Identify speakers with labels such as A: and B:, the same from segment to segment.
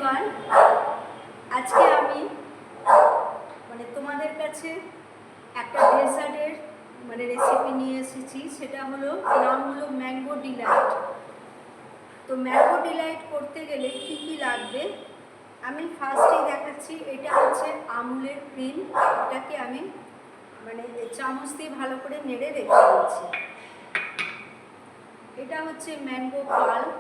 A: Everyone, আজকে আমি তোমাদের কাছে একটা ডেজার্টের রেসিপি নিয়ে এসেছি। সেটা হলো নাম হলো ম্যাঙ্গো ডিলাইট। তো ম্যাঙ্গো ডিলাইট করতে গেলে কি কি লাগবে আমি ফার্স্টেই দেখাচ্ছি। এটা হচ্ছে আমুলের ক্রিম। এটাকে আমি চামচ দিয়ে ভালো করে নেড়ে রেখে দিচ্ছি। এটা হচ্ছে ম্যাঙ্গো পাল্প,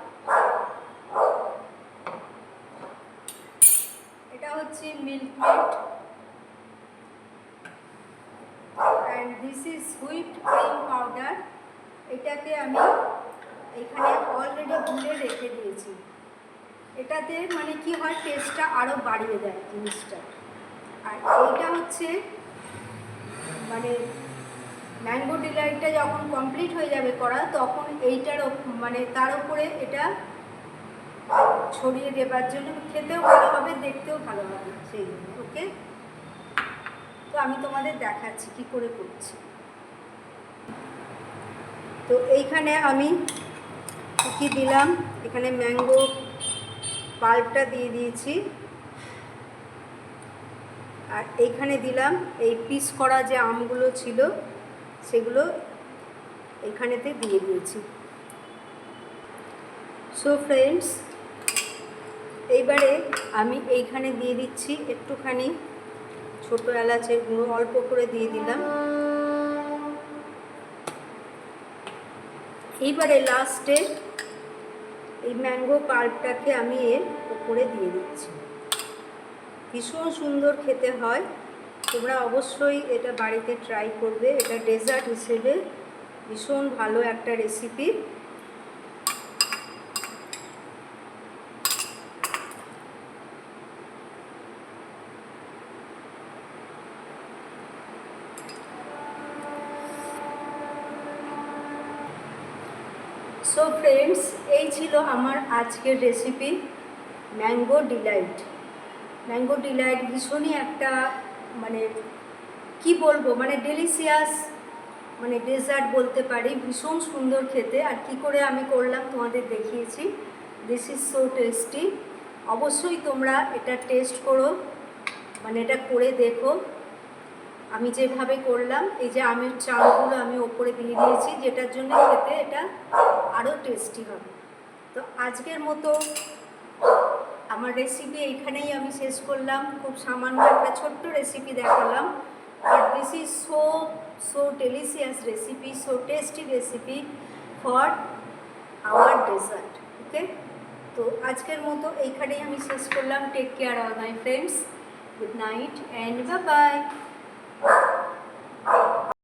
A: এটা হচ্ছে milk made, and this is whipped cream powder. এটাকে আমি এখানে অলরেডি গুলে রেখে দিয়েছি। এটাতে কি হয়, টেস্টটা আরও বাড়িয়ে দেয় জিনিসটা। আর এইটা হচ্ছে ম্যাঙ্গো ডিলাইটটা যখন কমপ্লিট হয়ে যাবে করা, তখন এইটার তার উপরে এটা ছড়িয়ে দেবার জন্য খেতেও ভালো হবে, দেখতেও ভালো হবে সেই জন্য। ওকে, তো আমি তোমাদের দেখাচ্ছি কি করে করছি। তো এইখানে আমি কি দিলাম, এখানে ম্যাঙ্গো পাল্পটা দিয়ে দিয়েছি, আর এইখানে দিলাম এই পিস করা যে আমগুলো ছিল সেগুলো এখানেতে দিয়ে দিয়েছি। সো ফ্রেন্ডস, এইবারে আমি এইখানে দিয়ে দিচ্ছি একটুখানি ছোটো এলাচের গুঁড়ো, অল্প করে দিয়ে দিলাম। এইবারে লাস্টে এই ম্যাঙ্গো পাল্পটাকে আমি এর উপরে দিয়ে দিচ্ছি। ভীষণ সুন্দর খেতে হয়, তোমরা অবশ্যই এটা বাড়িতে ট্রাই করবে। এটা ডেজার্ট হিসেবে ভীষণ ভালো একটা রেসিপি। সো ফ্রেন্ডস, এই ছিল আমার আজকের recipe mango delight. Mango delight ভীষণই একটা কি বলবো, ডেলিশিয়াস ডেজার্ট বলতে পারি। ভীষণ সুন্দর খেতে। আর কি করে আমি করলাম তোমাদের দেখিয়েছি। This is so tasty. অবশ্যই তোমরা এটা টেস্ট করো, এটা করে দেখো। আমি যেভাবে করলাম, এই যে আমের চালগুলো আমি ওপরে দিয়ে দিয়েছি, যেটার জন্য খেতে এটা আরও টেস্টি হবে। তো আজকের মতো আমার রেসিপি এইখানেই আমি শেষ করলাম। খুব সামান্য একটা ছোট্ট রেসিপি দেখালাম, but this is so delicious recipe, so tasty recipe for our dessert. Okay, তো আজকের মতো এইখানেই আমি শেষ করলাম। Take care all my friends, good night and bye by.